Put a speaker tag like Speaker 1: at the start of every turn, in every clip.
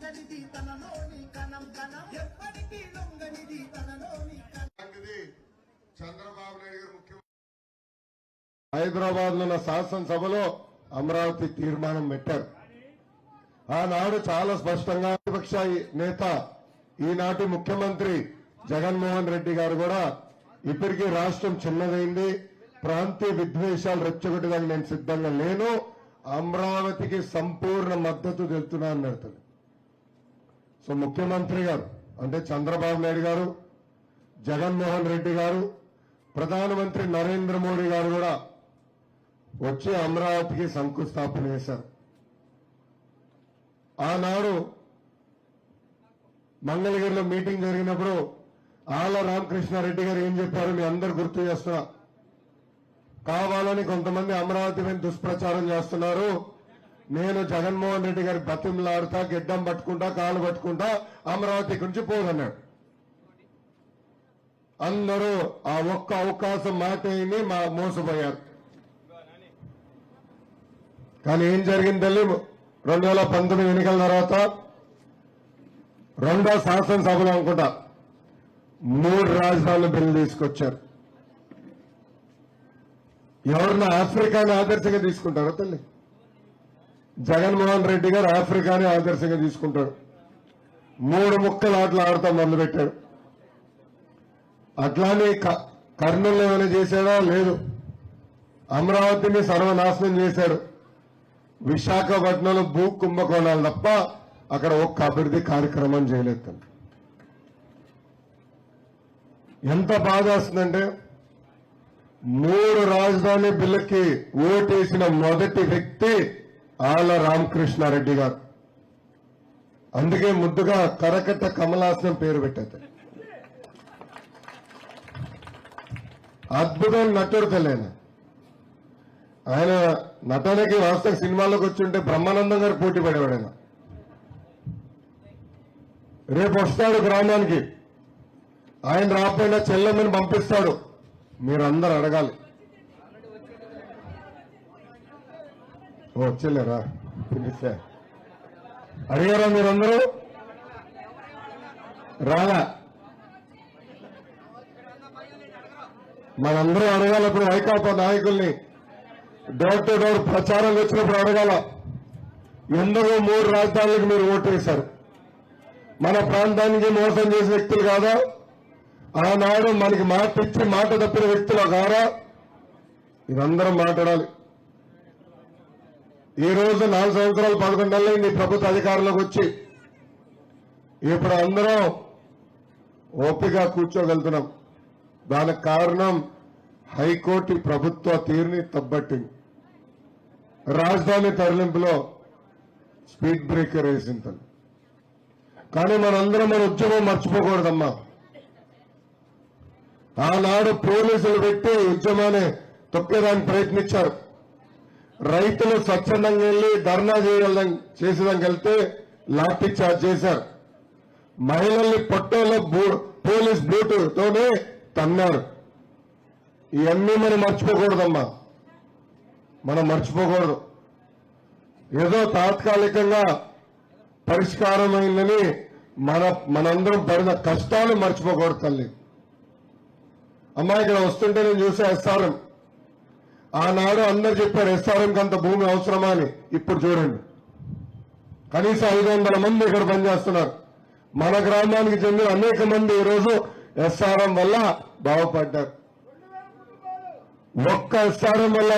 Speaker 1: లొంగనిది తనలోని కణం కణం ఎప్పటికీ లొంగనిది తనలోని
Speaker 2: చంద్రబాబు నాయుడు గారు ముఖ్యమంత్రి హైదరాబాద్ లో శాసనసభలో అమరావతి తీర్మానం పెట్టారు. ఆనాడు చాలా స్పష్టంగా ప్రతిపక్ష నేత ఈనాటి ముఖ్యమంత్రి జగన్మోహన్ రెడ్డి గారు కూడా ఇప్పటికీ రాష్ట్రం చిన్నదైంది, ప్రాంతీయ విద్వేషాలు రెచ్చగొట్టడానికి నేను సిద్ధంగా లేను, అమరావతికి సంపూర్ణ మద్దతు తెలుపుతున్నా అన్నారు. సో ముఖ్యమంత్రి గారు అంటే చంద్రబాబు నాయుడు గారు, జగన్మోహన్ రెడ్డి గారు, ప్రధానమంత్రి నరేంద్ర మోడీ గారు కూడా వచ్చి అమరావతికి శంకుస్థాపన చేశారు. ఆనాడు మంగళగిరిలో మీటింగ్ జరిగినప్పుడు ఆళ్ల రామకృష్ణారెడ్డి గారు ఏం చెప్పారు మీ అందరు గుర్తు చేస్తున్నా, కావాలని కొంతమంది అమరావతి మీద దుష్ప్రచారం చేస్తున్నారు, నేను జగన్మోహన్ రెడ్డి గారి బతిమలాడుతా, గిడ్డం పట్టుకుంటా, కాలు పట్టుకుంటా, అమరావతి గురించి పోదన్నాడు. అందరూ ఆ ఒక్క అవకాశం మాట అయిని మోసపోయారు. కానీ ఏం జరిగింది తల్లి, 2019 ఎన్నికల తర్వాత రెండో శాసనసభలో అనుకుంటా 3 రాజధానుల బిల్లు తీసుకొచ్చారు. ఎవరిని ఆఫ్రికాని ఆదర్శంగా తీసుకుంటారో తల్లి, జగన్మోహన్ రెడ్డి గారు ఆఫ్రికాని ఆదర్శంగా తీసుకుంటారు. 3 ముక్కలు ఆటలు ఆడతా మొదలుపెట్టాడు. అట్లానే కర్నూలు ఏమైనా చేశాడా? లేదు. అమరావతిని సర్వనాశనం చేశాడు. విశాఖపట్నంలో భూ కుంభకోణాలు తప్ప అక్కడ ఒక్క అభివృద్ధి కార్యక్రమం చేయలేదు. ఎంత బాధ వస్తుందంటే 3 రాజధాని బిల్లుకి ఓటేసిన మొదటి వ్యక్తి ఆళ్ల రామకృష్ణారెడ్డి గారు. అందుకే ముద్దుగా కరకట్ట కమలాసనం పేరు పెట్టారు. అద్భుతం నటుడు తెలియను ఆయన. నటనకి వాస్తవ సినిమాలోకి వచ్చి బ్రహ్మానందం గారు పోటీ పడేవాడు. ఆయన రేపు వస్తాడు గ్రామానికి, ఆయన రాకపోయినా చెల్లెమ్మని పంపిస్తాడు. మీరందరూ అడగాలి. వచ్చలేరా పిలిస్తే అడిగారా మీరందరూ? రాలా? మనందరూ అడగాలి. ఇప్పుడు వైకాపా నాయకుల్ని డోర్ టు డోర్ ప్రచారం వచ్చినప్పుడు అడగాల, ఎందుకు 3 రాజధానులకు మీరు ఓటు వేశారు? మన ప్రాంతానికి మోసం చేసిన వ్యక్తులు కాదా? ఆనాడు మనకి మాట ఇచ్చి మాట తప్పిన వ్యక్తులు కాదా? ఇదందరం మాట్లాడాలి. ఈ రోజు 4 సంవత్సరాలు 11 నెలలైంది ప్రభుత్వ అధికారంలోకి వచ్చి. ఇప్పుడు అందరం ఓపిక కూర్చోగలుగుతున్నాం. దానికి కారణం హైకోర్టు ప్రభుత్వ తీరుని తప్పట్టింది. రాజధాని తరలింపులో స్పీడ్ బ్రేకర్ వేసింది. కానీ మనందరం మన ఉద్యమం మర్చిపోకూడదమ్మా. ఆనాడు పోలీసులు పెట్టి ఉద్యమాన్ని తొక్కేదానికి ప్రయత్నించారు. రైతులు స్వచ్ఛందంగా వెళ్లి ధర్నా చేసేదానికి వెళ్తే లాఠీ చార్జ్ చేశారు. మహిళల్ని పొట్టలో పోలీస్ బూటుతోనే తన్నారు. ఇవన్నీ మనం మర్చిపోకూడదమ్మా, మనం మర్చిపోకూడదు. ఏదో తాత్కాలికంగా పరిష్కారమైందని మనందరం పడిన కష్టాలు మర్చిపోకూడదు తల్లి. అమ్మా ఇక్కడ వస్తుంటే నేను చూసా ఎస్ఆర్ఎం. ఆనాడు అందరు చెప్పారు ఎస్ఆర్ఎంకి అంత భూమి అవసరమా అని. ఇప్పుడు చూడండి, కనీసం 500 మంది ఇక్కడ పనిచేస్తున్నారు. మన గ్రామానికి చెందిన అనేక మంది ఈరోజు ఎస్ఆర్ఎం వల్ల బాగుపడ్డారు. ఒక్క ఎస్ఆర్ఎం వల్ల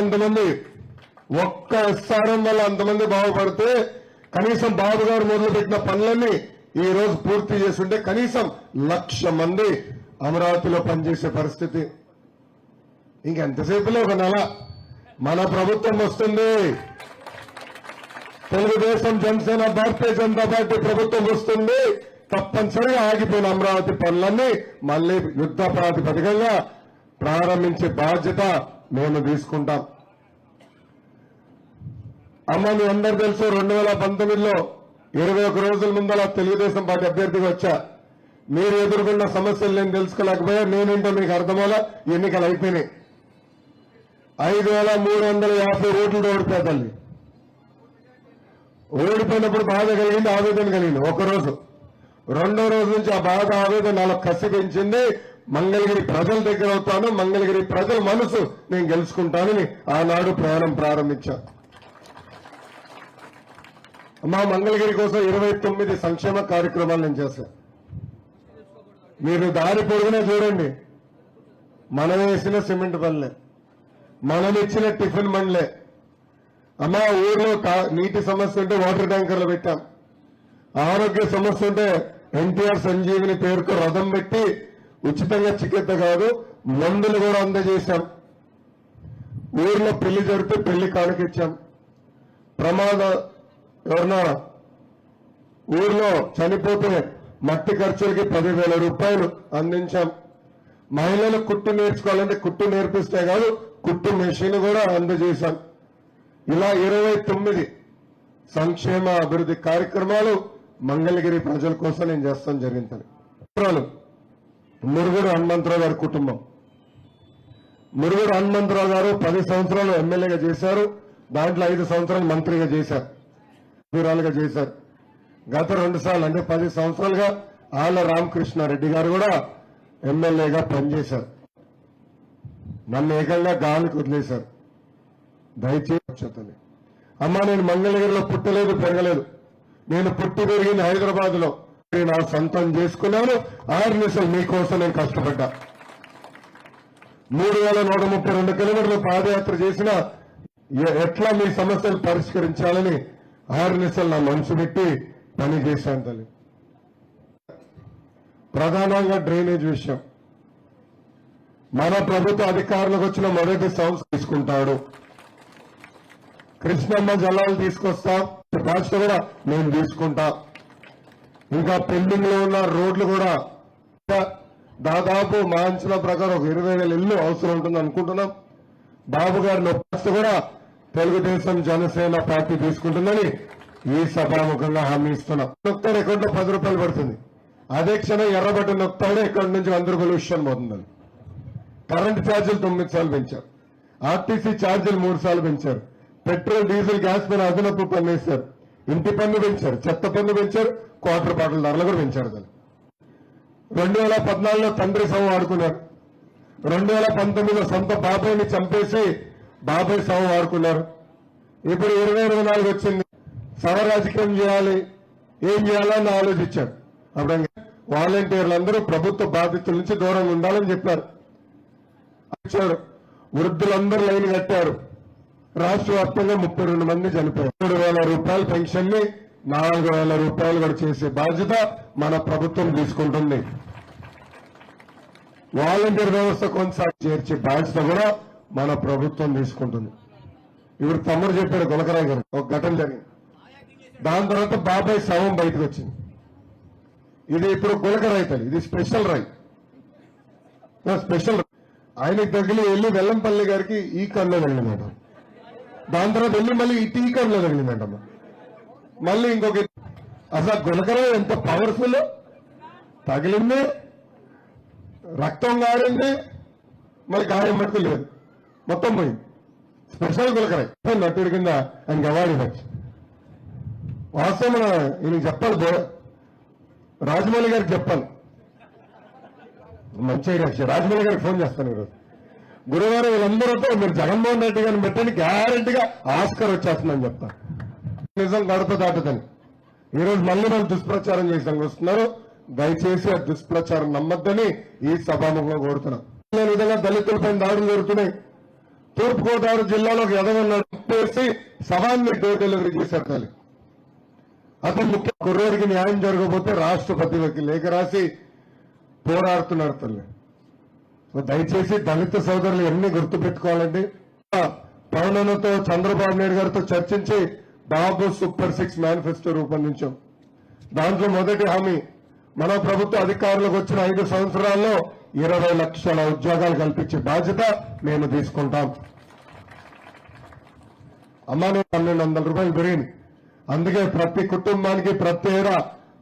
Speaker 2: అంతమంది బాగుపడితే కనీసం బాబు గారు మొదలుపెట్టిన పనులన్నీ ఈ రోజు పూర్తి చేస్తుంటే కనీసం 1,00,000 మంది అమరావతిలో పనిచేసే పరిస్థితి. ఇంకెంతసేపులో ఒక నెల మన ప్రభుత్వం వస్తుంది. తెలుగుదేశం, జనసేన, భారతీయ జనతా పార్టీ ప్రభుత్వం వస్తుంది. తప్పనిసరిగా ఆగిపోయిన అమరావతి పనులన్నీ మళ్లీ యుద్ధ ప్రాతిపదికగా ప్రారంభించే బాధ్యత మేము తీసుకుంటాం. అమ్మ మీ అందరు తెలుసు 2019లో 21 రోజుల ముందల తెలుగుదేశం పార్టీ అభ్యర్థిగా వచ్చా. మీరు ఎదుర్కొన్న సమస్యలు నేను తెలుసుకోలేకపోయా. నేనేంటో మీకు అర్థమవులా. ఎన్నికలు అయిపోయినాయి. 5,350 ఓట్లతో ఓడిపోయా తల్లి. ఓడిపోయినప్పుడు బాధ కలిగింది, ఆవేదన కలిగింది ఒకరోజు. రెండో రోజు నుంచి ఆ బాధ ఆవేదన నాలో కసి పెంచింది. మంగళగిరి ప్రజల దగ్గర అవుతాను, మంగళగిరి ప్రజల మనసు నేను గెలుచుకుంటానని ఆనాడు ప్రయాణం ప్రారంభించాను. మా మంగళగిరి కోసం 29 సంక్షేమ కార్యక్రమాలు నేను చేశాను. మీరు దారి పొరుగునే చూడండి, మనం వేసిన సిమెంట్ బండ్లే, మనం ఇచ్చిన టిఫిన్ బండ్లే. అమ్మా ఊర్లో నీటి సమస్య ఉంటే వాటర్ ట్యాంకర్లు పెట్టాం. ఆరోగ్య సమస్య ఉంటే ఎన్టీఆర్ సంజీవిని పేరుతో రథం పెట్టి ఉచితంగా చికిత్స కాదు మందులు కూడా అందజేశాం. ఊర్లో పెళ్లి జరిగితే పెళ్లి కానుకిచ్చాం. ఎవరన్నా ఊర్లో చనిపోతే మట్టి ఖర్చులకి 10,000 రూపాయలు అందించాం. మహిళలు కుట్టు నేర్చుకోవాలంటే కుట్టు నేర్పిస్తే కాదు కుట్టు మెషిన్ కూడా అందజేశాం. ఇలా 29 సంక్షేమ అభివృద్ధి కార్యక్రమాలు మంగళగిరి ప్రజల కోసం నేను చేస్తాం జరిగింది. మురుగుడు హనుమంతరావు గారి కుటుంబం. మురుగుడు హనుమంతరావు గారు 10 సంవత్సరాలు ఎమ్మెల్యేగా చేశారు. దాంట్లో 5 సంవత్సరాలు మంత్రిగా చేశారు, వీరాలుగా చేశారు. గత 2 సార్లు అంటే 10 సంవత్సరాలుగా ఆళ్ల రామకృష్ణారెడ్డి గారు కూడా ఎమ్మెల్యేగా పనిచేశారు. నన్ను ఏకంగా గాలికి వదిలేశారు. దయచేసి అమ్మా, నేను మంగళగిరిలో పుట్టలేదు, పెరగలేదు. నేను పుట్టి పెరిగింది హైదరాబాద్ లో. నా సొంతం చేసుకున్నాను. 6 నిమిషాలు మీకోసం నేను కష్టపడ్డా. 3,132 కిలోమీటర్లు పాదయాత్ర చేసిన ఎట్లా మీ సమస్యలు పరిష్కరించాలని 6 నిమిషాలు నా మనసు పెట్టి పని చేశాను తల్లి. ప్రధానంగా డ్రైనేజ్ విషయం. మన ప్రభుత్వ అధికారులకు వచ్చిన మొదటి సంవత్సరం తీసుకుంటాడు. కృష్ణమ్మ జలాలు తీసుకొస్తా, బాధ్యత కూడా నేను తీసుకుంటా. ఇంకా పెండింగ్ లో ఉన్న రోడ్లు కూడా దాదాపు మా అంచనా ప్రకారం ఒక 20,000 ఇళ్లు అవసరం ఉంటుంది అనుకుంటున్నాం. బాబు గారి బాధ్యత కూడా తెలుగుదేశం జనసేన పార్టీ తీసుకుంటుందని ఈ సభాముఖంగా హామీ ఇస్తున్నాం. నొక్తాడు అకౌంట్లో 10 రూపాయలు పడుతుంది. అదే క్షణం ఎర్రబట్టి నొక్తాడు అకౌంట్ నుంచి 100 రూపాయలు విషయం పోతుందని. కరెంటు ఛార్జీలు 9 సార్లు పెంచారు. ఆర్టీసీ ఛార్జీలు 3 సార్లు పెంచారు. పెట్రోల్ డీజిల్ గ్యాస్ పైన అదనపు పన్ను వేశారు. ఇంటి పన్ను పెంచారు, చెత్త పన్ను పెంచారు, క్వార్టర్ బాటిల్ ధరలు కూడా పెంచారు. దాన్ని 2014లో తండ్రి శవం వాడుకున్నారు. 2019లో సొంత బాబాయిని చంపేసి బాబాయ్ శవం వాడుకున్నారు. ఇప్పుడు 2024 వచ్చింది, శవ రాజకీయం చేయాలి, ఏం చేయాలని ఆలోచించారు. అప్పుడు వాలంటీర్లందరూ ప్రభుత్వ బాధ్యతల నుంచి దూరంగా ఉండాలని చెప్పారు. వృద్ధులందరూ లైన్ కట్టారు. రాష్ట్ర వ్యాప్తంగా 32 మంది చనిపోయారు. 3,000 రూపాయల పెన్షన్ ని 4,000 రూపాయలు కూడా చేసే బాధ్యత మన ప్రభుత్వం తీసుకుంటుంది. వాలంటీర్ వ్యవస్థ కొనసాగి చేర్చే బాధ్యత కూడా మన ప్రభుత్వం తీసుకుంటుంది. ఇప్పుడు తమ్ముడు చెప్పాడు గులకరాయ్ గారు, ఒక ఘటన జరిగింది. దాని తర్వాత బాబాయ్ శవం బయటకు వచ్చింది. ఇది ఇప్పుడు గులకరాయ్ తల్లి, ఇది స్పెషల్ రాయ్, స్పెషల్. ఆయనకి తగిలి వెళ్ళి వెల్లంపల్లి గారికి ఈ కన్నులో తగిలిందట. దాని తర్వాత వెళ్ళి మళ్ళీ ఈ టీ కన్నులో తగిలిందంటమ్మా. మళ్ళీ ఇంకొక, అసలు గులకరాయ్ ఎంత పవర్ఫుల్, తగిలింది, రక్తం గారింది, మరి గాయం మట్టుకు లేదు, మొత్తం పోయింది. స్పెషల్ గులకరాయ్ నటుడి కింద ఆయనకి అవార్డు ఇవ్వచ్చు. వాస్తవం ఈయనకి చెప్పాలి, రాజమౌళి గారికి చెప్పాలి. మంచి ఐడియా. రాజమౌళి గారికి ఫోన్ చేస్తాను ఈరోజు. గురువారం వీళ్ళందరితో మీరు జగన్మోహన్ రెడ్డి గారిని పెట్టండి, గ్యారంటీగా ఆస్కర్ వచ్చేస్తుందని చెప్తాను. నిజం గడప దాటుదని ఈరోజు మళ్ళీ మనం దుష్ప్రచారం చేసాం వస్తున్నారు. దయచేసి ఆ దుష్ప్రచారం నమ్మద్దని ఈ సభాముఖంగా కోరుతున్నాం. విధంగా దళితులపై దాడులు జరుగుతున్నాయి. తూర్పుగోదావరి జిల్లాలో ఎదవన్నాడు సభాన్ని డోర్ డెలివరీ చేశారు తల్లి. అతను ముఖ్య కుర్రోడికి న్యాయం జరగకపోతే రాష్ట్రపతికి లేఖ రాసి పోరాడుతున్నారు తల్లి. దయచేసి దళిత సోదరులు ఎన్ని గుర్తుపెట్టుకోవాలండి. పవనతో చంద్రబాబు నాయుడు గారితో చర్చించి బాబు సూపర్ 6 మేనిఫెస్టో రూపొందించాం. దాంట్లో మొదటి హామీ, మన ప్రభుత్వ అధికారులకు వచ్చిన 5 సంవత్సరాల్లో 20 లక్షల ఉద్యోగాలు కల్పించే బాధ్యత మేము తీసుకుంటాం. అమ్మానే 1,200 రూపాయలు పెరిగింది. అందుకే ప్రతి కుటుంబానికి ప్రతి ఏడా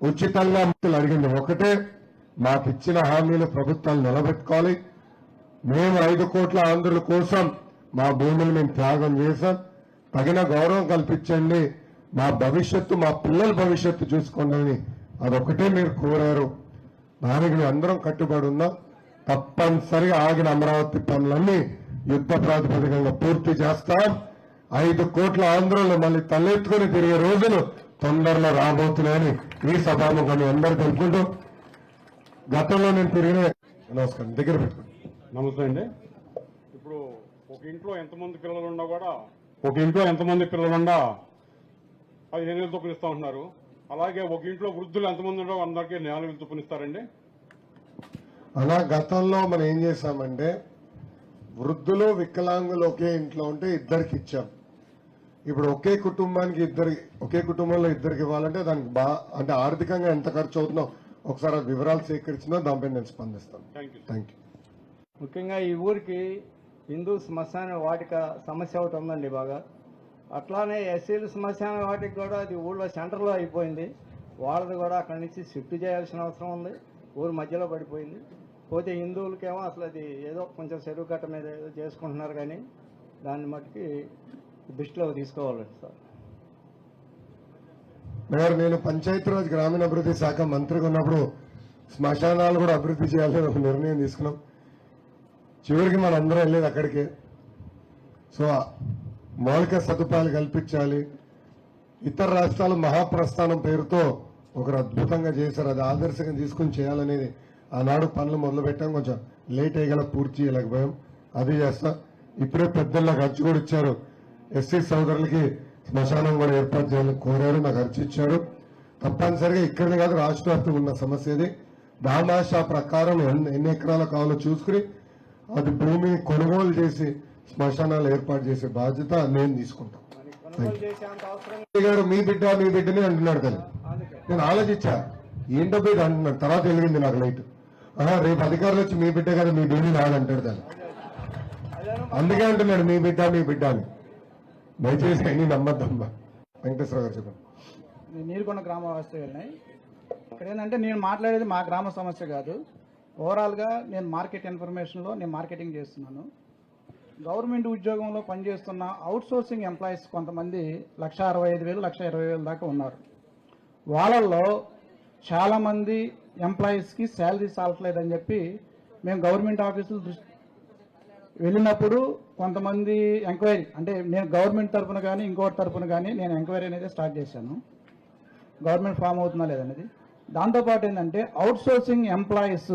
Speaker 2: ఉచితంగా అడిగింది ఒకటే, మాకిచ్చిన హామీలు ప్రభుత్వాలు నిలబెట్టుకోవాలి. మేము 5 కోట్ల ఆంధ్రుల కోసం మా భూములు మేము త్యాగం చేశాం, తగిన గౌరవం కల్పించండి, మా భవిష్యత్తు, మా పిల్లల భవిష్యత్తు చూసుకోండి అదొకటే మీరు కోరారు. దానికి మేము అందరం కట్టుబడి ఉన్నాం. తప్పనిసరిగా ఆగిన అమరావతి పనులన్నీ యుద్ధ ప్రాతిపదికంగా పూర్తి చేస్తాం. 5 కోట్ల ఆంధ్రులు మళ్ళీ తలెత్తుకుని తిరిగే రోజులు తొందరలో రాబోతున్నాయని ఈ సభాముఖాన్ని అందరూ తెలుపుకుంటూ, గతంలో నేను తిరిగిన నమస్కారం దగ్గర పెట్టుకోండి.
Speaker 3: నమస్తే అండి. ఇప్పుడు ఒక ఇంట్లో ఎంతమంది పిల్లలు ఉన్నా కూడా 15,000 చొప్పున ఇస్తా ఉంటున్నారు. అలాగే ఒక ఇంట్లో వృద్ధులు ఎంతమంది ఉండో అందరికీ 4,000 చొప్పున ఇస్తారండి.
Speaker 2: అలా గతంలో మనం ఏం చేశామంటే వృద్ధులు వికలాంగులు ఒకే ఇంట్లో ఉంటే ఇద్దరికి ఇచ్చాం. ఇప్పుడు ఒకే కుటుంబంలో ఇద్దరికి ఇవ్వాలంటే దానికి అంటే ఆర్థికంగా ఎంత ఖర్చు అవుతుందో ఒకసారి వివరాలు సేకరించిందో దానిపై నేను స్పందిస్తాను. Thank you.
Speaker 4: ముఖ్యంగా ఈ ఊరికి హిందూ శ్మశాన వాటిక సమస్య ఒకటి ఉందండి బాగా. అట్లానే ఎస్సీలు శ్మశాన వాటిక కూడా అది ఊళ్ళో సెంటర్లో అయిపోయింది. వాళ్ళది కూడా అక్కడి నుంచి షిఫ్ట్ చేయాల్సిన అవసరం ఉంది. ఊరు మధ్యలో పడిపోయింది. పోతే హిందువులకేమో అసలు అది ఏదో కొంచెం చెరువు కట్ట మీద ఏదో చేసుకుంటున్నారు, కానీ దాన్ని మట్టుకి దృష్టిలో తీసుకోవాలండి సార్.
Speaker 2: మేయర్, నేను పంచాయతీరాజ్ గ్రామీణాభివృద్ధి శాఖ మంత్రిగా ఉన్నప్పుడు శ్మశానాలు కూడా అభివృద్ధి చేయాలని ఒక నిర్ణయం తీసుకున్నాం. చివరికి మనందరం వెళ్ళేది అక్కడికే. సో మౌలిక సదుపాయాలు కల్పించాలి. ఇతర రాష్ట్రాలు మహాప్రస్థానం పేరుతో ఒకరు అద్భుతంగా చేశారు. అది ఆదర్శంగా తీసుకుని చేయాలనేది ఆనాడు పనులు మొదలుపెట్టాం. కొంచెం లేట్ అయ్యేలా పూర్తి చేయలేకపోయాం. అది చేస్తా. ఇప్పుడే పెద్దలకు అర్జీ కూడా ఇచ్చారు. ఎస్సీ సోదరులకి శ్మశానం కూడా ఏర్పాటు చేయాలని కోరారు. నాకు అర్జీ ఇచ్చారు. తప్పనిసరిగా ఇక్కడనే కాదు రాష్ట్ర వ్యాప్తంగా ఉన్న సమస్య ఇది. దామాషా ప్రకారం ఎన్ని ఎకరాలు కావాలో చూసుకుని అది భూమిని కొనుగోలు చేసి శ్మశానాలు ఏర్పాటు చేసే బాధ్యత నేను తీసుకుంటాను. మీ బిడ్డని అంటున్నాడు కదా, నేను ఆలోచించా ఏంటో ఇది అంటున్నాడు. తర్వాత వెలిగింది నాకు లైట్. రేపు అధికారులు వచ్చి మీ బిడ్డ కదా, మీ బేబీ నాదంటాడు దాన్ని. అందుకే అంటున్నాడు మీ బిడ్డ అని. దయచేసి అన్ని నమ్మద్దమ్మా. వెంకటేశ్వర గారు చెప్పండి.
Speaker 5: నీరుకొండ గ్రామ వాస్తవ్యాన్ని ఇక్కడ ఏంటంటే నేను మాట్లాడేది మా గ్రామ సమస్య కాదు. ఓవరాల్గా నేను మార్కెట్ ఇన్ఫర్మేషన్లో నేను మార్కెటింగ్ చేస్తున్నాను. గవర్నమెంట్ ఉద్యోగంలో పనిచేస్తున్న అవుట్సోర్సింగ్ ఎంప్లాయీస్ కొంతమంది 1,65,000, 1,20,000 దాకా ఉన్నారు. వాళ్ళల్లో చాలామంది ఎంప్లాయీస్కి శాలరీ సాలట్లేదని చెప్పి మేము గవర్నమెంట్ ఆఫీసులు వెళ్ళినప్పుడు కొంతమంది ఎంక్వైరీ, అంటే నేను గవర్నమెంట్ తరఫున కానీ ఇంకోటి తరఫున కానీ నేను ఎంక్వైరీ అనేది స్టార్ట్ చేశాను. గవర్నమెంట్ ఫామ్ అవుతుందా లేదనేది. దాంతోపాటు ఏంటంటే అవుట్సోర్సింగ్ ఎంప్లాయీస్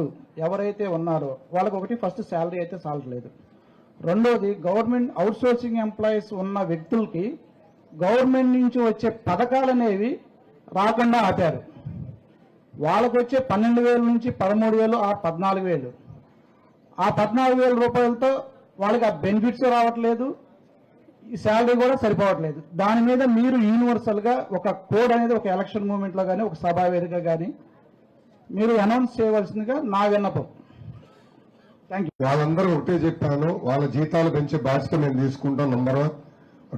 Speaker 5: ఎవరైతే ఉన్నారో వాళ్ళకి ఒకటి ఫస్ట్ శాలరీ అయితే సాలట్లేదు. రెండోది గవర్నమెంట్ అవుట్సోర్సింగ్ ఎంప్లాయీస్ ఉన్న వ్యక్తులకి గవర్నమెంట్ నుంచి వచ్చే పథకాలు అనేవి రాకుండా ఆపారు. వాళ్ళకు వచ్చే 12,000 నుంచి 13,000, ఆ 14,000, ఆ 14,000 రూపాయలతో వాళ్ళకి ఆ బెనిఫిట్స్ రావట్లేదు, ఈ శాలరీ కూడా సరిపోవట్లేదు. దాని మీద మీరు యూనివర్సల్గా ఒక కోడ్ అనేది ఒక ఎలక్షన్ మూమెంట్లో కానీ ఒక సభా వేదిక కానీ మీరు అనౌన్స్ చేయవలసిందిగా నా విన్నపం. Thank you.
Speaker 2: వాళ్ళందరూ ఒకటే చెప్పాను, వాళ్ళ జీతాలు పెంచే బాధ్యత మేము తీసుకుంటాం. నంబర్ 1.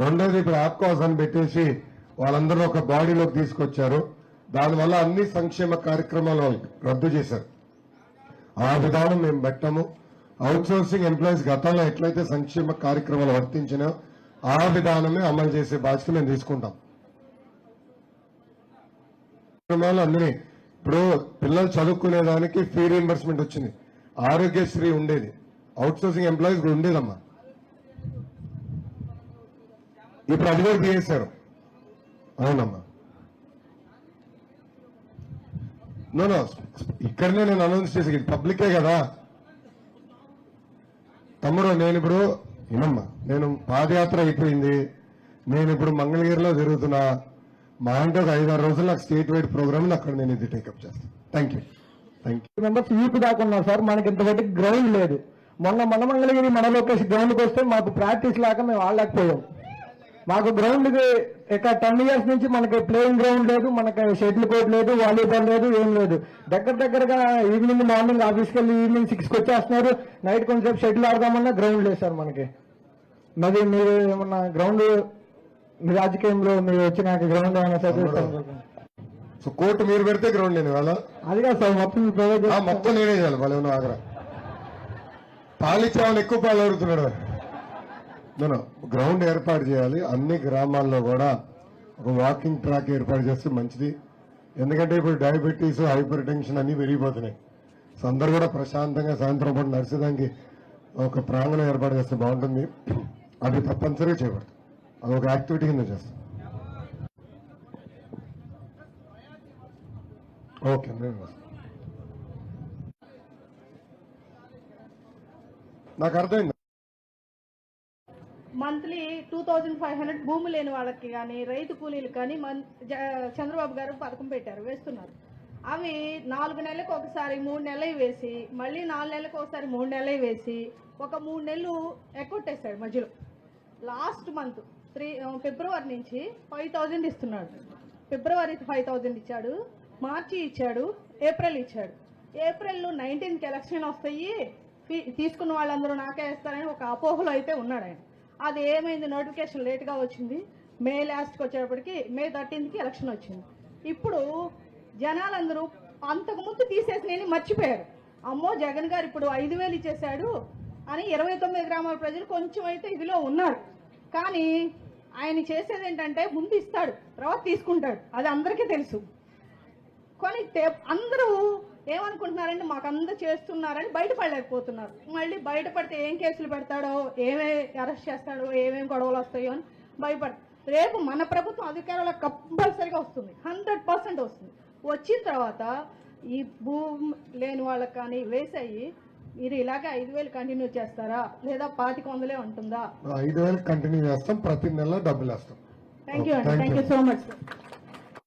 Speaker 2: రెండోది ఇప్పుడు యాప్కాస్ అని పెట్టేసి వాళ్ళందరూ ఒక బాడీలోకి తీసుకొచ్చారు. దానివల్ల అన్ని సంక్షేమ కార్యక్రమాలు రద్దు చేశారు. ఆ విధానం మేము పెట్టాము. అవుట్సోర్సింగ్ ఎంప్లాయీస్ గతంలో ఎట్లయితే సంక్షేమ కార్యక్రమాలు వర్తించినా ఆ విధానమే అమలు చేసే బాధ్యత మేము తీసుకుంటాం. అన్ని ఇప్పుడు పిల్లలు చదువుకునేదానికి ఫీ రీయింబర్స్మెంట్ వచ్చింది. ఆరోగ్యశ్రీ ఉండేది, అవుట్సోర్సింగ్ ఎంప్లాయీస్ ఉండేదమ్మా. ఇప్పుడు అది కూడా తీసేశారు. అవునమ్మా. నో ఇక్కడనే నేను అనౌన్స్ చేసి పబ్లికే కదా తమ్ముడు. నేను ఇప్పుడు వినమ్మా, నేను పాదయాత్ర అయిపోయింది. నేను ఇప్పుడు మంగళగిరిలో తిరుగుతున్నా. మా అంటే ఒక 5-6 రోజులు నాకు స్టేట్ వైడ్ ప్రోగ్రామ్ అక్కడ నేను ఇది టేకప్ చేస్తాను. Thank you.
Speaker 5: మెంబర్స్ యూత్ దాకా ఉన్నారు సార్. మనకి ఇంతవరకు గ్రౌండ్ లేదు. మొన్న మంగళగిరి మన లొకేషన్ గ్రౌండ్కి వస్తే మాకు ప్రాక్టీస్ లాగా మేము ఆడలేకపోయాం. మాకు గ్రౌండ్కి ఇక 10 years నుంచి మనకి ప్లేయింగ్ గ్రౌండ్ లేదు, మనకి షటిల్ కోర్ట్ లేదు, వాలీబాల్ లేదు, ఏం లేదు. దగ్గరగా ఈవినింగ్ మార్నింగ్ ఆఫీస్కి వెళ్ళి ఈవినింగ్ 6కి వచ్చేస్తున్నారు. నైట్ కొంచెం షటిల్ ఆడదామన్నా గ్రౌండ్ లేదు సార్ మనకి. మరి మీరు ఏమన్నా గ్రౌండ్ మీ రాజకీయంలో మీరు వచ్చినాక గ్రౌండ్ ఏమైనా చదివిస్తాను.
Speaker 2: సో కోర్టు మీరు పెడితే గ్రౌండ్ నేను వాళ్ళ
Speaker 5: అది కాదు సార్,
Speaker 2: మొత్తం నేనే చేయాలి. వాళ్ళు ఏమన్నా ఆగ్రా పాలిచ్చామని ఎక్కువ పాలు అడుగుతున్నాడు. నేను గ్రౌండ్ ఏర్పాటు చేయాలి. అన్ని గ్రామాల్లో కూడా ఒక వాకింగ్ ట్రాక్ ఏర్పాటు చేస్తే మంచిది. ఎందుకంటే ఇప్పుడు డయాబెటీస్, హైపర్ టెన్షన్ అన్ని పెరిగిపోతున్నాయి. సో అందరూ కూడా ప్రశాంతంగా సాయంత్రం పూట నడిచేదానికి ఒక ప్రాంగణం ఏర్పాటు చేస్తే బాగుంటుంది. అది తప్పనిసరిగా చేయబడుతుంది. అది ఒక యాక్టివిటీ కింద చేస్తాం. ఓకే, నేను వస్తాను. నాకు అర్థమైంది.
Speaker 6: మంత్లీ 2500 భూమి లేని వాళ్ళకి కానీ రైతు కూలీలకు కానీ చంద్రబాబు గారు పథకం పెట్టారు, వేస్తున్నారు. అవి 4 నెలలకు ఒకసారి 3 నెలలు వేసి, మళ్ళీ 4 నెలలకు ఒకసారి 3 నెలలు వేసి, ఒక 3 నెలలు ఎక్కొట్టేశాడు మధ్యలో. లాస్ట్ మంత్ ఫిబ్రవరి నుంచి 5000 ఇస్తున్నాడు. ఫిబ్రవరి 5000 ఇచ్చాడు, మార్చి ఇచ్చాడు, ఏప్రిల్ ఇచ్చాడు. ఏప్రిల్ 19కి ఎలక్షన్ వస్తాయి, తీసుకున్న వాళ్ళందరూ నాకే వేస్తారని ఒక అపోహలో అయితే ఉన్నాడు ఆయన. అది ఏమైంది, నోటిఫికేషన్ లేట్గా వచ్చింది. మే లాస్ట్కి వచ్చేటప్పటికి May 13కి ఎలక్షన్ వచ్చింది. ఇప్పుడు జనాలందరూ అంతకుముందు తీసేసినవి మర్చిపోయారు. అమ్మో జగన్ గారు ఇప్పుడు 5000 ఇచ్చేశాడు అని 29 గ్రామాల ప్రజలు కొంచెం అయితే ఇదిలో ఉన్నారు. కానీ ఆయన చేసేది ఏంటంటే ముందు ఇస్తాడు, తర్వాత తీసుకుంటాడు. అది అందరికీ తెలుసు. కానీ అందరూ ఏమనుకుంటున్నారంటే మాకు అందరూ చేస్తున్నారని బయటపడలేకపోతున్నారు. మళ్ళీ బయటపడితే ఏం కేసులు పెడతాడో, ఏమేమి అరెస్ట్ చేస్తాడో, ఏమేమి గొడవలు వస్తాయో అని భయపడ. రేపు మన ప్రభుత్వం అధికారంలో కంపల్సరీగా వస్తుంది, 100% వస్తుంది. వచ్చిన తర్వాత ఈ భూమి లేని వాళ్ళకి కానీ వేసాయి, మీరు ఇలాగే 5000 కంటిన్యూ చేస్తారా లేదా 2500 ఉంటుందా?
Speaker 2: 5000 కంటిన్యూ చేస్తాం, ప్రతి నెల డబ్బులు వేస్తాం.
Speaker 6: థ్యాంక్ యూ అండి, thank you so much sir.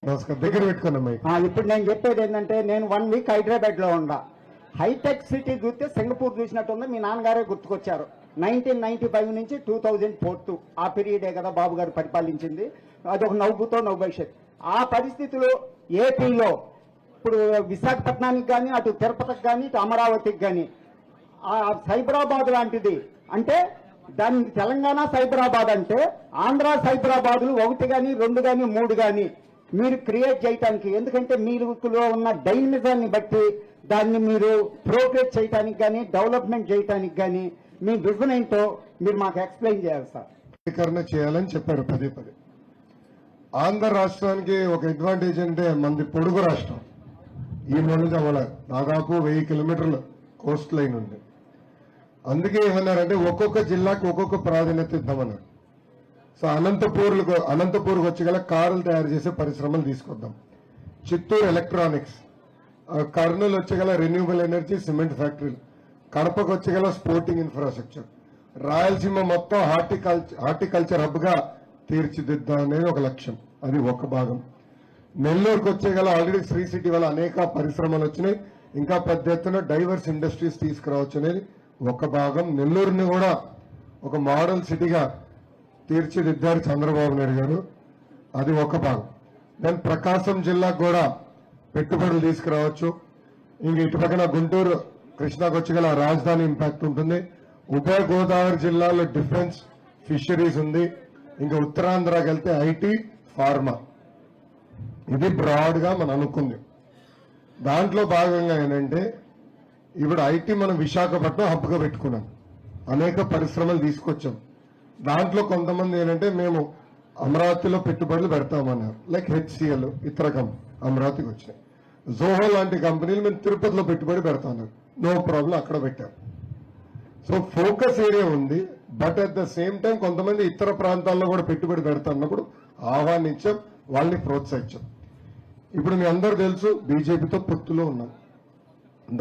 Speaker 2: నమస్కారం. దగ్గర పెట్టుకున్నాం.
Speaker 7: ఇప్పుడు నేను చెప్పేది ఏంటంటే, నేను 1 వీక్ హైదరాబాద్ లో ఉన్నా. హైటెక్ సిటీ చూస్తే సింగపూర్ చూసినట్టుంది. మీ నాన్నగారే గుర్తుకొచ్చారు. 1995 నుంచి 2004 ఆ పీరియడే కదా బాబు గారు పరిపాలించింది. అదొక నవ్వుతో భవిష్యత్. ఆ పరిస్థితిలో ఏపీలో ఇప్పుడు విశాఖపట్నానికి కానీ, అటు తిరుపతికి కానీ, ఇటు అమరావతికి కానీ ఆ సైబరాబాద్ లాంటిది. అంటే దాని తెలంగాణ సైబరాబాద్ అంటే ఆంధ్ర సైబరాబాదులు 1 కానీ 2 కానీ 3 కానీ మీరు క్రియేట్ చేయటానికి, ఎందుకంటే మీరు ఉన్న డైనమిజాన్ని బట్టి దాన్ని మీరు ప్రోగ్రెస్ చేయడానికి కానీ, డెవలప్మెంట్ చేయడానికి కానీ మీ విజన్ ఏంటో మీరు మాకు ఎక్స్ప్లెయిన్ చేయాలి సార్.
Speaker 2: వికేంద్రీకరణ చేయాలని చెప్పారు పదే. ఆంధ్ర రాష్ట్రానికి ఒక అడ్వాంటేజ్ అంటే మనది పొడుగు రాష్ట్రం. ఈ మూల నుంచి అవ్వలేదు, దాదాపు 1000 కిలోమీటర్ల కోస్ట్ లైన్ ఉంది. అందుకే ఏమన్నారంటే ఒక్కొక్క జిల్లాకి ఒక్కొక్క ప్రాధాన్యత ఇద్దామన్నారు. సో అనంతపూర్కి వచ్చేగల కారులు తయారు చేసే పరిశ్రమలు తీసుకొద్దాం. చిత్తూరు ఎలక్ట్రానిక్స్, కర్నూలు వచ్చేగల రెన్యూబుల్ ఎనర్జీ సిమెంట్ ఫ్యాక్టరీలు, కడపకు వచ్చేగల స్పోర్టింగ్ ఇన్ఫ్రాస్ట్రక్చర్, రాయలసీమ మొత్తం హార్టికల్చర్ హబ్ గా తీర్చిదిద్దాం అనేది ఒక లక్ష్యం. అది ఒక భాగం. నెల్లూరుకు వచ్చేగల ఆల్రెడీ శ్రీ సిటీ వల్ల అనేక పరిశ్రమలు వచ్చినాయి, ఇంకా పెద్ద ఎత్తున డైవర్స్ ఇండస్ట్రీస్ తీసుకురావచ్చు అనేది ఒక భాగం. నెల్లూరుని కూడా ఒక మోడల్ సిటీగా తీర్చిదిద్దారు చంద్రబాబు నాయుడు గారు, అది ఒక భాగం. దెన్ ప్రకాశం జిల్లాకు కూడా పెట్టుబడులు తీసుకురావచ్చు. ఇంక ఇటు పక్కన గుంటూరు కృష్ణాకు వచ్చేగల రాజధాని ఇంపాక్ట్ ఉంటుంది. ఉభయ గోదావరి జిల్లాలో డిఫెన్స్, ఫిషరీస్ ఉంది. ఇంకా ఉత్తరాంధ్రకి వెళ్తే ఐటీ, ఫార్మా. ఇది బ్రాడ్ గా మనం అనుకుంది. దాంట్లో భాగంగా ఏంటంటే ఇప్పుడు ఐటీ మనం విశాఖపట్నం హబ్గా పెట్టుకున్నాం, అనేక పరిశ్రమలు తీసుకొచ్చాం. దాంట్లో కొంతమంది ఏంటంటే మేము అమరావతిలో పెట్టుబడులు పెడతామన్నారు, లైక్ హెచ్సిఎల్, ఇతరకం అమరావతికి వచ్చినాయి. జోహో లాంటి కంపెనీలు మేము తిరుపతిలో పెట్టుబడి పెడతామన్నారు, నో ప్రాబ్లం, అక్కడ పెట్టారు. సో ఫోకస్ ఏరియా ఉంది. But at the same time కొంతమంది ఇతర ప్రాంతాల్లో కూడా పెట్టుబడి పెడతాన్నప్పుడు ఆహ్వానించాం, వాళ్ళని ప్రోత్సహించాం. ఇప్పుడు మీ అందరూ తెలుసు బీజేపీతో పొత్తులో ఉన్నాం.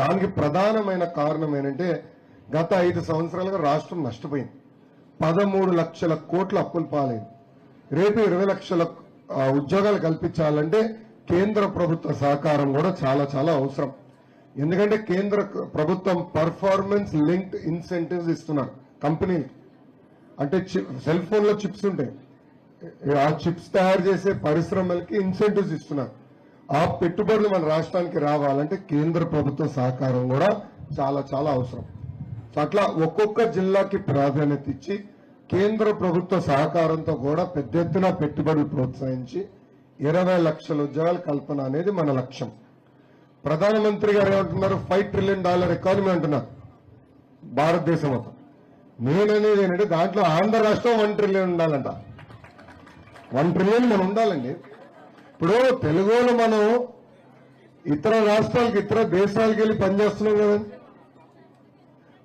Speaker 2: దానికి ప్రధానమైన కారణం ఏంటంటే గత 5 సంవత్సరాలుగా రాష్ట్రం నష్టపోయింది. 13 లక్షల కోట్ల అప్పులు పాలైంది. రేపు 20 లక్షల ఉద్యోగాలు కల్పించాలంటే కేంద్ర ప్రభుత్వ సహకారం కూడా చాలా చాలా అవసరం. ఎందుకంటే కేంద్ర ప్రభుత్వం పర్ఫార్మెన్స్ లింక్డ్ ఇన్సెంటివ్స్ ఇస్తున్నారు కంపెనీలు. అంటే సెల్ ఫోన్ లో చిప్స్ ఉంటాయి, ఆ చిప్స్ తయారు చేసే పరిశ్రమలకి ఇన్సెంటివ్స్ ఇస్తున్నారు. ఆ పెట్టుబడులు మన రాష్ట్రానికి రావాలంటే కేంద్ర ప్రభుత్వ సహకారం కూడా చాలా చాలా అవసరం. సో అట్లా ఒక్కొక్క జిల్లాకి ప్రాధాన్యత ఇచ్చి కేంద్ర ప్రభుత్వ సహకారంతో కూడా పెద్ద ఎత్తున పెట్టుబడులు ప్రోత్సహించి 20 లక్షల ఉద్యోగాల కల్పన అనేది మన లక్ష్యం. ప్రధానమంత్రి గారు ఏమంటున్నారు, $5 ట్రిలియన్ ఎకానమీ అంటున్నారు భారతదేశం మొత్తం. నేననేది ఏంటంటే దాంట్లో ఆంధ్ర రాష్ట్రం $1 ట్రిలియన్ ఉండాలంట. 1 ట్రిలియన్ మనం ఉండాలండి. ఇప్పుడు తెలుగులో మనం ఇతర రాష్ట్రాలకి ఇతర దేశాలకు వెళ్ళి పనిచేస్తున్నాం కదండి.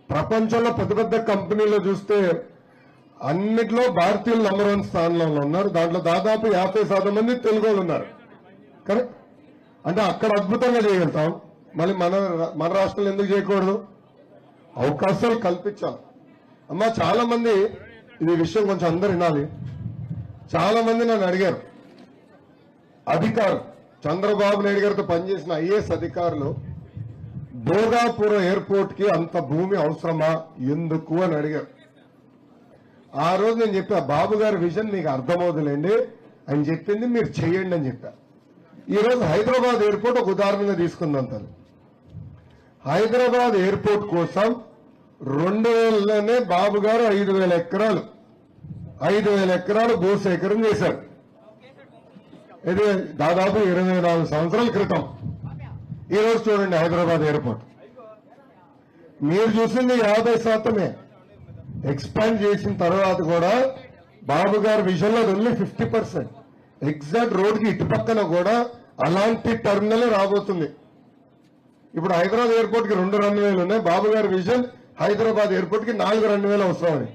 Speaker 2: ప్రపంచంలో పెద్ద పెద్ద కంపెనీలో చూస్తే అన్నిట్లో భారతీయులు నంబర్ 1 స్థానంలో ఉన్నారు. దాంట్లో దాదాపు 50% మంది తెలుగు వాళ్ళు ఉన్నారు. కరెక్ట్. అంటే అక్కడ అద్భుతంగా చేయగలుగుతాం. మళ్ళీ మన రాష్ట్రంలో ఎందుకు చేయకూడదు? అవకాశాలు కల్పించాలి. అమ్మా చాలా మంది ఇది విషయం కొంచెం అందరు వినాలి. చాలా మంది నన్ను అడిగారు, అధికారులు చంద్రబాబు నాయుడు గారితో పనిచేసిన ఐఏఎస్ అధికారులు భోగాపురం ఎయిర్పోర్ట్ కి అంత భూమి అవసరమా, ఎందుకు అని అడిగారు. ఆ రోజు నేను చెప్పా, బాబు గారి విజన్ మీకు అర్థమవుతుందండి, ఆయన చెప్పింది మీరు చెయ్యండి అని చెప్పా. ఈ రోజు హైదరాబాద్ ఎయిర్పోర్ట్ ఒక ఉదాహరణగా తీసుకుందాం. తను హైదరాబాద్ ఎయిర్పోర్ట్ కోసం 2000లోనే బాబు గారు 5,000 ఎకరాలు 5,000 ఎకరాలు భూసేకరణ చేశారు. ఇది దాదాపు 24 సంవత్సరాల క్రితం. ఈ రోజు చూడండి హైదరాబాద్ ఎయిర్పోర్ట్ మీరు చూసింది 50%. ఎక్స్పాండ్ చేసిన తర్వాత కూడా బాబు గారి విజన్ లో ఓన్లీ 50%. ఎగ్జాక్ట్ రోడ్ కి ఇటు పక్కన కూడా అలాంటి టర్మినల్ రాబోతుంది. ఇప్పుడు హైదరాబాద్ ఎయిర్పోర్ట్ కి 2 రన్వేలు ఉన్నాయి. బాబు గారి విజన్ హైదరాబాద్ ఎయిర్పోర్ట్ కి 4 రన్వేలు అవసరమని.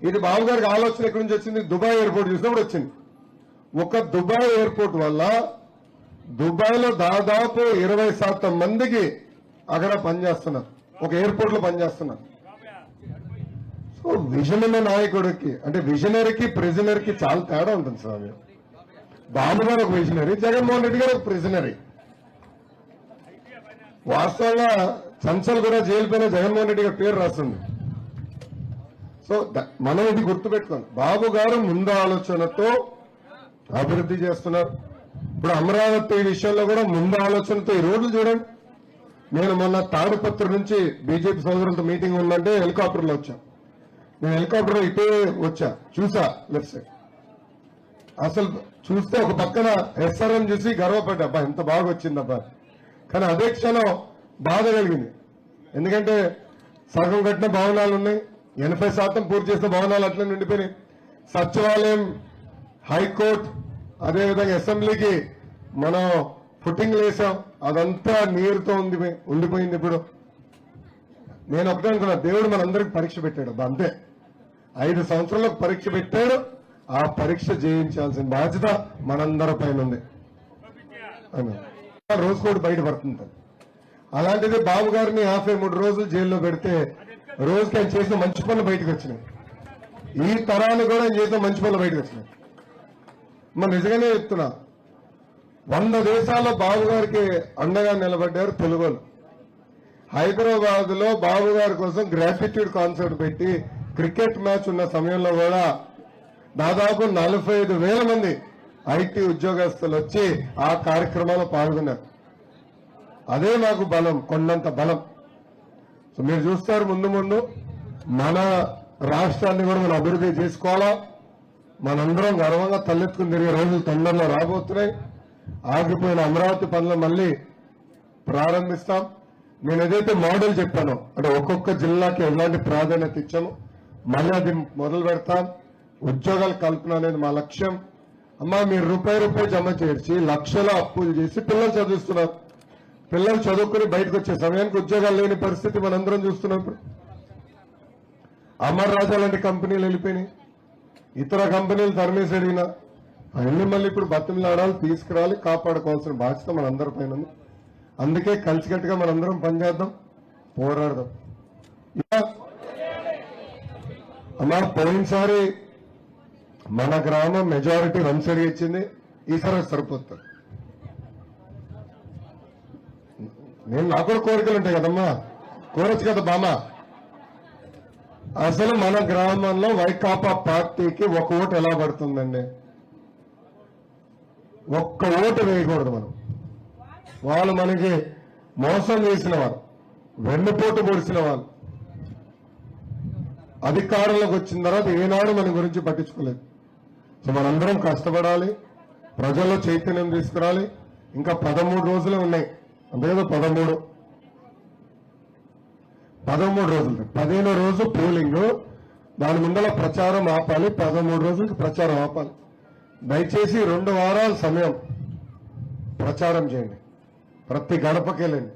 Speaker 2: ఇది బాబు గారికి ఆలోచన ఎక్కడి నుంచి వచ్చింది? దుబాయ్ ఎయిర్పోర్ట్ చూసినప్పుడు వచ్చింది. ఒక దుబాయ్ ఎయిర్పోర్ట్ వల్ల దుబాయ్ లో దాదాపు 20% మందికి అక్కడ పనిచేస్తున్నారు, ఒక ఎయిర్పోర్ట్ లో పనిచేస్తున్నారు. సో విజన్ ఉన్న నాయకుడికి అంటే విజనరీకి ప్రిజనరీకి చాలా తేడా ఉంటుంది స్వామి. బాబు గారు ఒక విజనరీ, జగన్మోహన్ రెడ్డి గారు ఒక ప్రిజనరీ. వాస్తవంగా చంచల్ కూడా జైలు పైన జగన్మోహన్ రెడ్డి గారి పేరు రాస్తుంది. సో మనం ఇది గుర్తుపెట్టుకోండి, బాబు గారు ముందు ఆలోచనతో అభివృద్ధి చేస్తున్నారు. ఇప్పుడు అమరావతి విషయంలో కూడా ముందు ఆలోచనతో ఈ రోడ్లు చూడండి. నేను మొన్న తాడిపత్రి నుంచి బీజేపీ సోదరులతో మీటింగ్ ఉందంటే హెలికాప్టర్లో వచ్చా. నేను హెలికాప్టర్ ఇటే వచ్చా, చూసా లెఫ్ట్ సైడ్. అసలు చూస్తే ఒక పక్కన ఎస్ఆర్ఎం చూసి గర్వపడ్డా, అబ్బా ఎంత బాగా వచ్చిందబ్బా. కానీ అదే క్షణం బాధ కలిగింది. ఎందుకంటే సగం కట్టిన భవనాలు ఉన్నాయి, 80% పూర్తి చేసిన భవనాలు అట్లనే ఉండిపోయినాయి. సచివాలయం, హైకోర్టు, అదేవిధంగా అసెంబ్లీకి మనం ఫుటింగ్ వేసాం, అదంతా నీరుతో ఉండిపోయింది. ఇప్పుడు నేను ఒకటే అనుకున్నా, దేవుడు మనందరికి పరీక్ష పెట్టాడు. అంతే, 5 సంవత్సరాలకు పరీక్ష పెట్టాడు. ఆ పరీక్ష జయించాల్సిన బాధ్యత మనందరి పైన ఉంది. రోజుకోటి బయటపడుతుంది. అలాంటిది బాబు గారిని 53 రోజులు జైల్లో పెడితే రోజుకి ఆయన చేసిన మంచి పనులు బయటకు వచ్చినాయి. ఈ తరాన్ని కూడా ఆయన చేసిన మంచి పనులు బయటకు వచ్చినాయి. మరి నిజంగానే చెప్తున్నా, 100 దేశాల్లో బాబు గారికి అండగా నిలబడ్డారు తెలుగులు. హైదరాబాద్ లో బాబు గారి కోసం గ్రాటిట్యూడ్ కాన్సర్ట్ పెట్టి క్రికెట్ మ్యాచ్ ఉన్న సమయంలో కూడా దాదాపు 45,000 మంది ఐటీ ఉద్యోగస్తులు వచ్చి ఆ కార్యక్రమంలో పాల్గొన్నారు. అదే నాకు బలం, కొండంత బలం. సో మీరు చూస్తారు, ముందు ముందు మన రాష్ట్రాన్ని కూడా మనం అభివృద్ధి చేసుకోవాలా. మనందరం గర్వంగా తలెత్తుకుని తిరిగే రోజులు తొందరలో రాబోతున్నాయి. ఆగిపోయిన అమరావతి పనులు మళ్ళీ ప్రారంభిస్తాం. నేను ఏదైతే మోడల్ చెప్పానో అంటే ఒక్కొక్క జిల్లాకి ఎలాంటి ప్రాధాన్యత ఇచ్చామో మళ్ళీ అది మొదలు పెడతాం. ఉద్యోగాల కల్పన అనేది మా లక్ష్యం. అమ్మా మీరు రూపాయి జమ చేర్చి లక్షల అప్పులు చేసి పిల్లలు చదివిస్తున్నారు. పిల్లలు చదువుకుని బయటకు వచ్చే సమయానికి ఉద్యోగాలు లేని పరిస్థితి మనందరం చూస్తున్నప్పుడు అమర్ రాజా లాంటి కంపెనీలు వెళ్ళిపోయినాయి. ఇతర కంపెనీలు తరిమేసి అడిగినా అవన్నీ మళ్ళీ ఇప్పుడు బతిమలాడాలి, తీసుకురావాలి, కాపాడుకోవాల్సిన బాధ్యత మనందరి పైన ఉంది. అందుకే కలిసికట్టుగా మనందరం పనిచేద్దాం, పోరాడదాం. అమ్మా పోయినసారి మన గ్రామం మెజారిటీ 1 సైడ్ ఇచ్చింది, ఈసారి సరిపోతుంది. నాకు కూడా కోరికలు ఉంటాయి కదమ్మా, కోరచ్చు కదా బామ్మ. అసలు మన గ్రామంలో వైకాపా పార్టీకి 1 ఓటు ఎలా పడుతుందండి? 1 ఓటు వేయకూడదు మనం. వాళ్ళు మనకి మోసం చేసిన వాళ్ళు, వెన్నుపోటు పొడిచిన వాళ్ళు అధికారంలోకి వచ్చిన తర్వాత ఏనాడు మన గురించి పట్టించుకోలేదు. సో మనందరం కష్టపడాలి, ప్రజల్లో చైతన్యం తీసుకురాలి. ఇంకా 13 రోజులే ఉన్నాయి, అంతే కదా? 13 రోజులు, 15వ రోజు పోలింగ్, దాని ముందర ప్రచారం ఆపాలి. 13 రోజులకి ప్రచారం ఆపాలి. దయచేసి 2 వారాల సమయం ప్రచారం చేయండి. ప్రతి గడపకెళ్ళండి.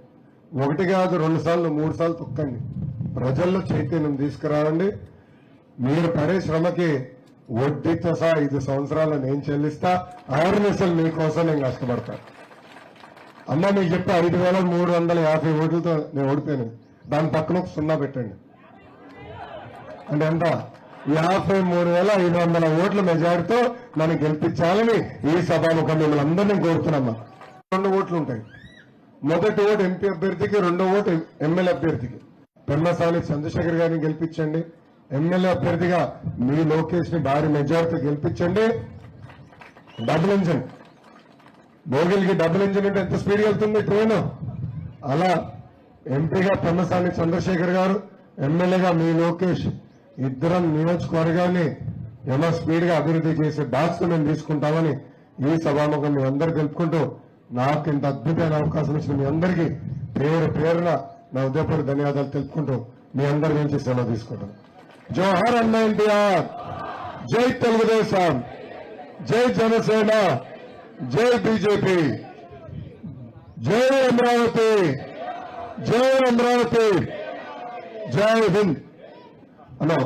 Speaker 2: 1 కాదు 2 సార్లు 3 సార్లు తొక్కండి. ప్రజల్లో చైతన్యం తీసుకురావండి. మీరు పడే శ్రమకి వడ్డీతో సహా 5 సంవత్సరాలు నేను చెల్లిస్తా. అవేర్నెస్ మీకోసం నేను కష్టపడతా. అమ్మ మీకు చెప్పి 5,350 ఓట్లతో నేను ఓడిపోయాను. దాని పక్కన ఒక 0 పెట్టండి. అంటే ఎంత? 53,500 ఓట్ల మెజారిటీతో నన్ను గెలిపించాలని ఈ సభాముఖం మిమ్మల్ని అందరినీ కోరుతున్నామ్మా. 2 ఓట్లు ఉంటాయి. మొదటి ఓటు ఎంపీ అభ్యర్థికి, 2వ ఓటు ఎమ్మెల్యే అభ్యర్థికి. పెమ్మసాని చంద్రశేఖర్ గారిని గెలిపించండి. ఎమ్మెల్యే అభ్యర్థిగా మీ లోకేష్ ని భారీ మెజారిటీ గెలిపించండి. డబుల్ ఇంజిన్ బోగిల్కి డబుల్ ఇంజిన్ అంటే ఎంత స్పీడ్ వెళ్తుంది ట్రైన్, అలా ఎంపీగా పెమ్మసాని చంద్రశేఖర్ గారు, ఎమ్మెల్యేగా మీ లోకేష్ ఇద్దరం నియోజకవర్గాన్ని ఏమో స్పీడ్ గా అభివృద్ధి చేసే బాధ్యత మేము తీసుకుంటామని ఈ సభాముఖం మీ అందరు తెలుపుకుంటూ, నాకు ఇంత అద్భుతమైన అవకాశం ఇచ్చిన మీ అందరికీ పేరున నా ఉదయపూర్ ధన్యవాదాలు తెలుపుకుంటూ మీ అందరి నుంచి సెలవు తీసుకుంటాను. జోహర్ అన్న ఎన్టీఆర్, జై తెలుగుదేశం, జై జనసేన, జై బీజేపీ, జై అమరావతి, జై అమరావతి, జై హింద్. అన్నా